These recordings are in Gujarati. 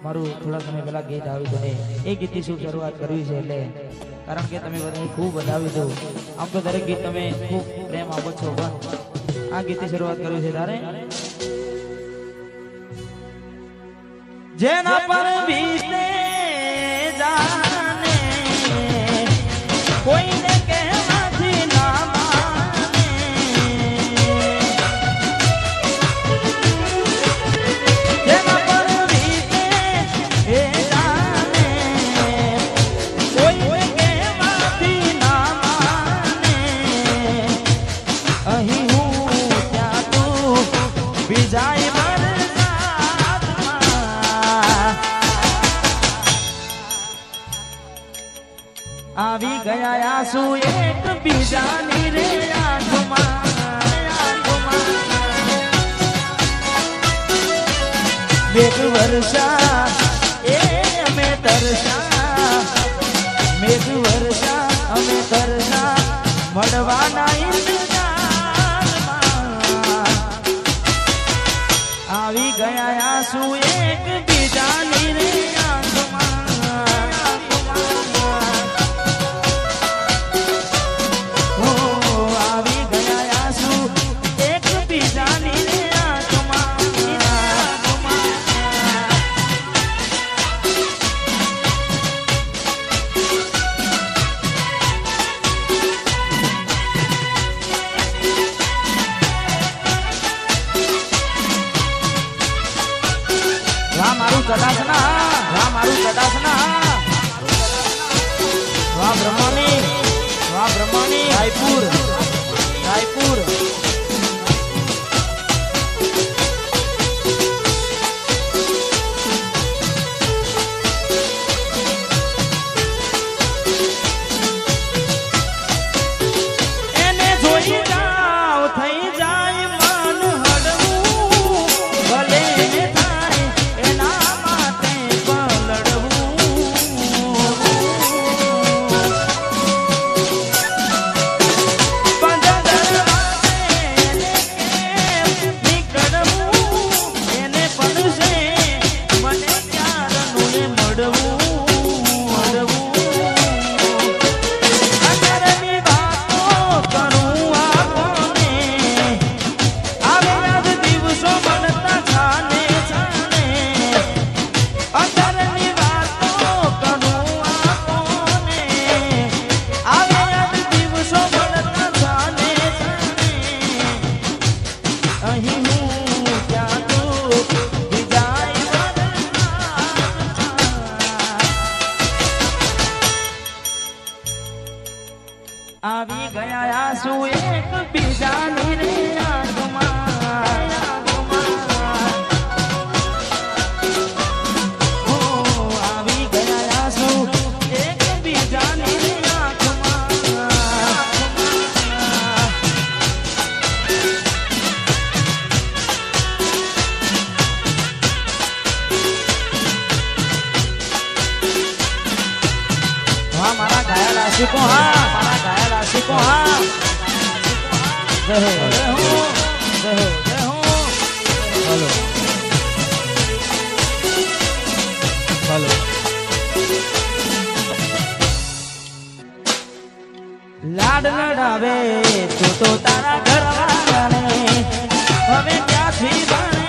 મારું થોડા સમય પહેલા ગીત આવ્યું હતું ને એ ગીતની શું શરૂઆત કરવી છે એટલે કારણ કે તમે બધાને ખૂબ વધાવ્યું હતું. આમ તો દરેક ગીત તમે ખૂબ પ્રેમ આપો છો પણ આ ગીતની શરૂઆત કરવી છે તારે જેના પર બીતે જાને કોઈને કહેવાથી ના માને જેના પર બીતે એ જાને કોઈને કહેવાથી ના માને અહીં હું ત્યાં તું બીજાય આવી ગયા આંસુ એક બીજાની રે આંખોમાં મેઘ વર્ષા એ અમે તરસા મેઘ વર્ષા અમે તરસા મળવાના ઇંતજારમાં આવી ગયા આંસુ એક બીજાની રે વાહ બ્રહ્માની રાયપુર એને જોઈ જાવ થઈ જાય મન હડવું ભલે થાય એના માટે આવી ગયા આંસુ એક બીજાની રે આંખોમાં આવી ગયા આંસુ એક બીજાની રે આંખોમાં હા મારા ઘાયલ આશિકો હા મારા ઘાયલ આશિકો હા જય હો હાલો લાડ લડાવે તો તારા ઘરવાળાને હવે ક્યાંથી બને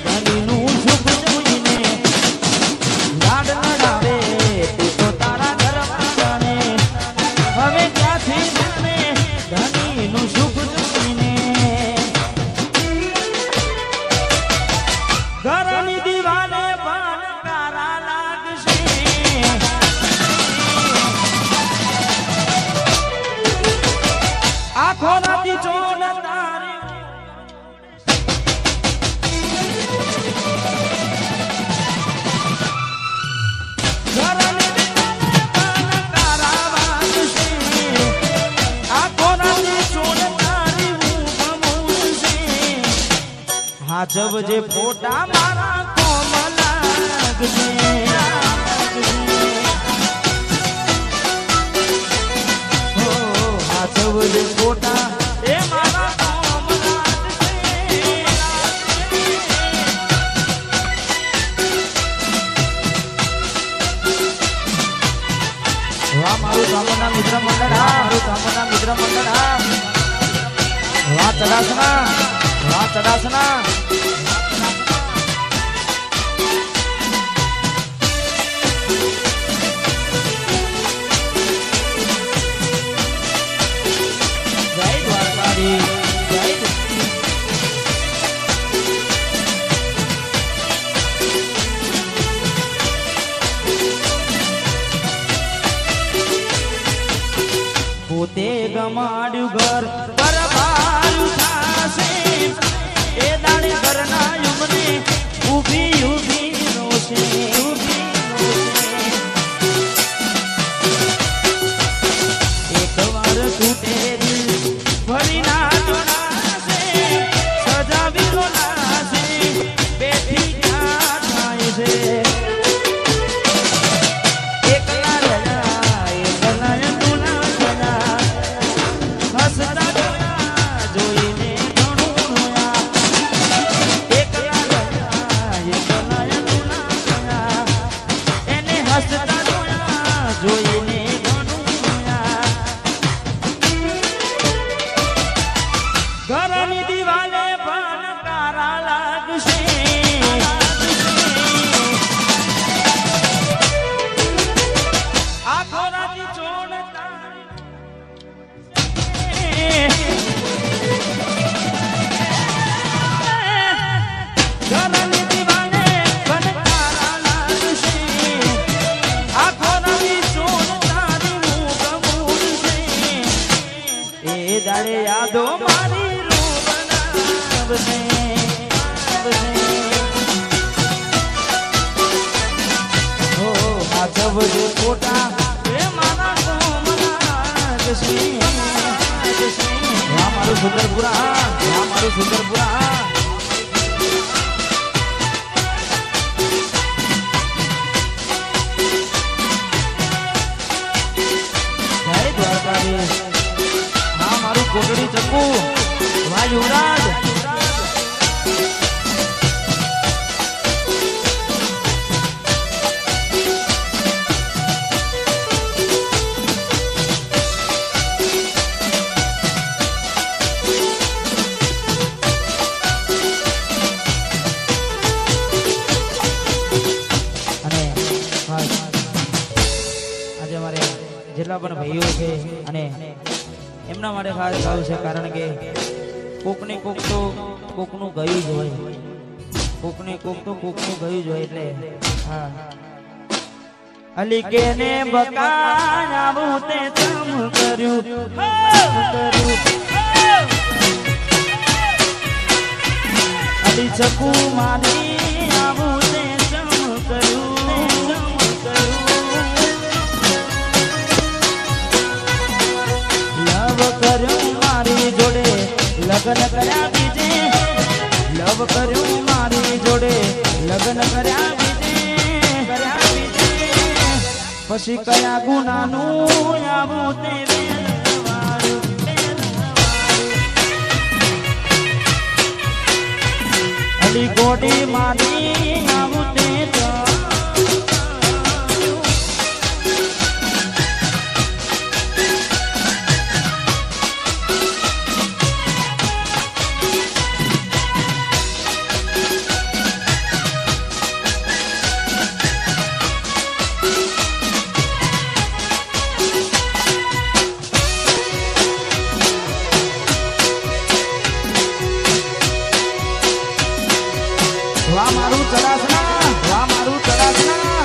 ધણીનું સુખ જોઈને લાડ લડાવે તો તારા ઘરવાળાને હવે ક્યાંથી બને ધણીનું સુખ જોઈને ઘરની દીવાને પણ કારા લાગશે આખો રાતી ચોન તારી હાજબ જે ફોટા મારા કોમ લાગશે હાજબ જે ફોટા એ મારા કોમ લાગશે સામોના મિત્ર મંડળ મારું સામોના મિત્ર મંડળ વાહ ચડાસના વાહ ચડાસના જય દ્વારકાધીશ જય પોતે ગમાડ્યું ઘર પરવારું થાશે એ દાડે ઘરના યુમને ઊભી ઊભી રોશે એકવાર તૂટે ભરી ના જોડાશે સજાવી રોલાશે બેઠી ક્યાં થાય છે ઘરની દિવાલે પણ કારા લાગશે આખો રાતી ચોડતા ઘરની દિવાલે પણ કારા લાગશે આખો રાતી ચોડતા મૂકશે એ દાડે યાદો મારી જબજે ખોટા એ મારા કોમરાજ શ્રી મારું સુંદરપુરા મારું સુંદરપુરા જય દ્વારકાધીશ હા મારું કોટડી ચક્કુ વાહ યુવરાજ જેટલા પણ ભાઈઓ છે અને એમના માટે ખાસ ગાવું છે કારણ કે કોકને કોક તો કોકનું ગયું જ હોય કોકને કોક તો કોકનું ગયું જ હોય એટલે હા અલી કે ને બકાયા તે ચમ કર્યું અલી ચકુ મારી આવું તે ચમ કર્યું કર્યું મારી જોડે લગ્ન કર્યા બીજે લવ કર્યું મારી જોડે લગ્ન કર્યા બીજે પછી કયા ગુનાનું આવું તે અલી ગોડી મારી આવું તે વાહ મારું ચડાસના વાહ મારું ચડાસના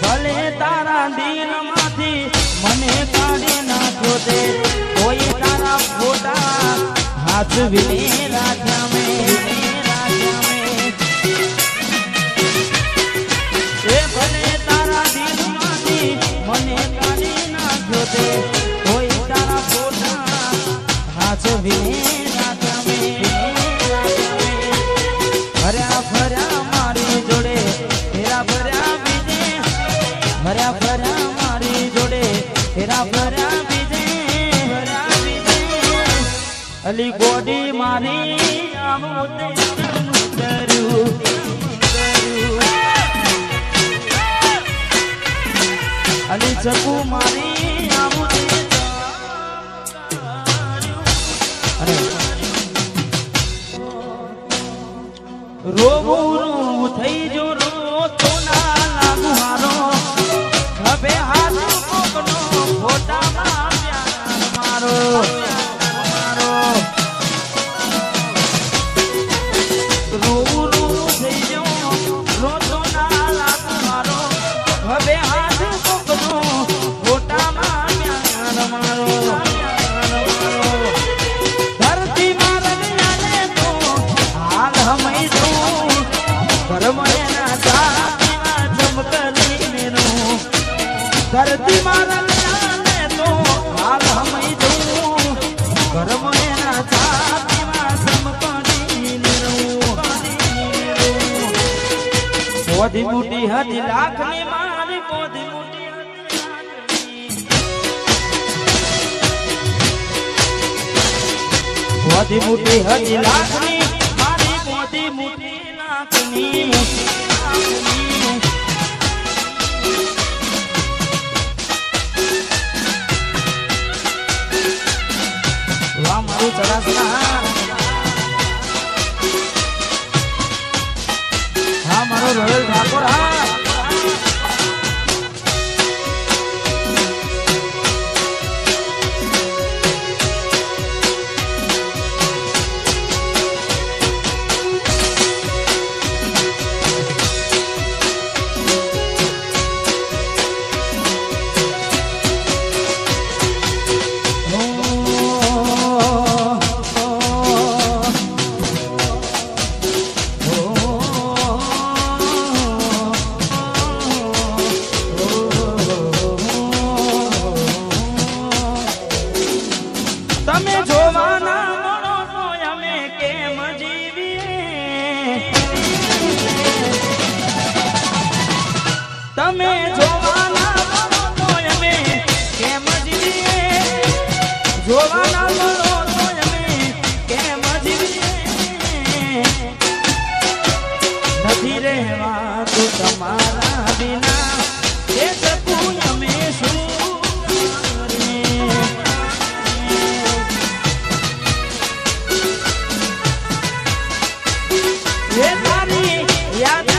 ભલે તારા દિલમાંથી મને કાઢી નાખ્યો તે કોઈ તારા ફોટા હાથ વિને રાખ્યા મેં ભલે તારા દિલમાંથી મને કાઢી નાખ્યો તે કોઈ તારા ફોટા હાથ વિને રાખ્યા મેં ભર્યા ભર્યા મારી જોડે તેરા ભર્યા બીજે ભર્યા ભર્યા મારી જોડે તેરા ભર્યા બીજે અલી ગોડી મારી આવું તે અલી ચકુ મારી આવું રોવું રોવું થઈ જો રો તો ના લાગુ હારો હવે હાથ કોકનો ફોટામાં પ્યાર મારો રોવું રોવું થઈ જો રો તો ના લાગુ હારો હવે હાથ કોકનો ફોટામાં પ્યાર મારો ધરતી મારને તો હાલ હમઈ ધરતી મારા તો હાલ હમઈ દઉં કરમ એના છાતીમાં સમકડીને પોધી મોટી હતી લાખની મારી પોધી મોટી પોધી મોટી હતી લાખની મારી પોધી મોટી લાખની हाँ मारो रोयल ठाकुर हाँ તમે જોવાના મળો તો અમે કેમ જીવીએ જોવાના મળો તો અમે કેમ જીવીએ નથી રહેવા તો તમારા વિના એ શકું અમે શું એ તારી યાદ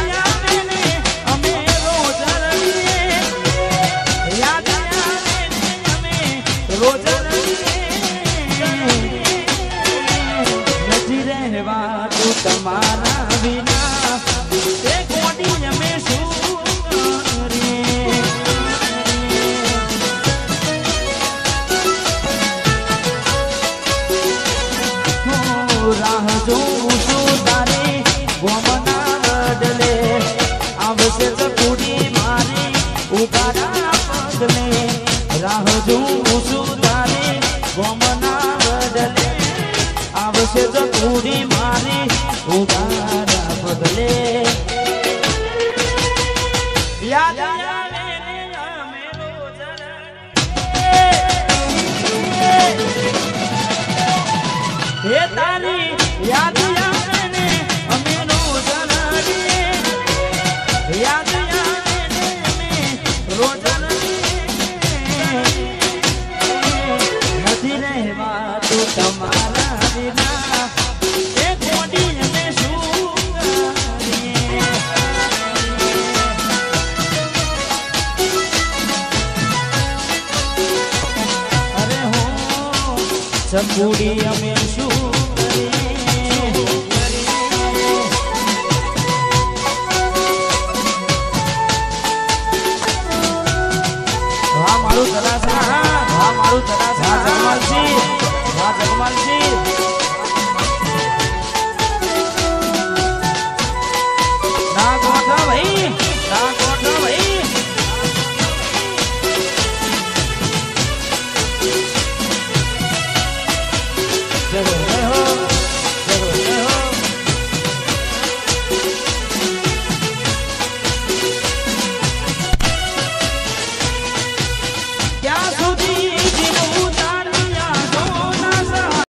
તમારા વિના એ કોડી અમે શું રાહ જોઉં છું તારી ગોમના બદલે આવશે ચકુડી મારી ઉગાડા પગલે રાહ જોઉં છું તારી ગોમના બદલે આવશે ચકુડી મારી ઉગાડા પગલે યાદ આવે ને અમે રોજ હે તારી યાદ આવે ને અમે રોજ યાદ આવે ને અમે રોજ નથી રહેવા તો તમારા વિના એ કોડી અમે શું અરે હો ચકુડી અમે શું મારું તલાસા હા મારું તલાસા જગમાલજી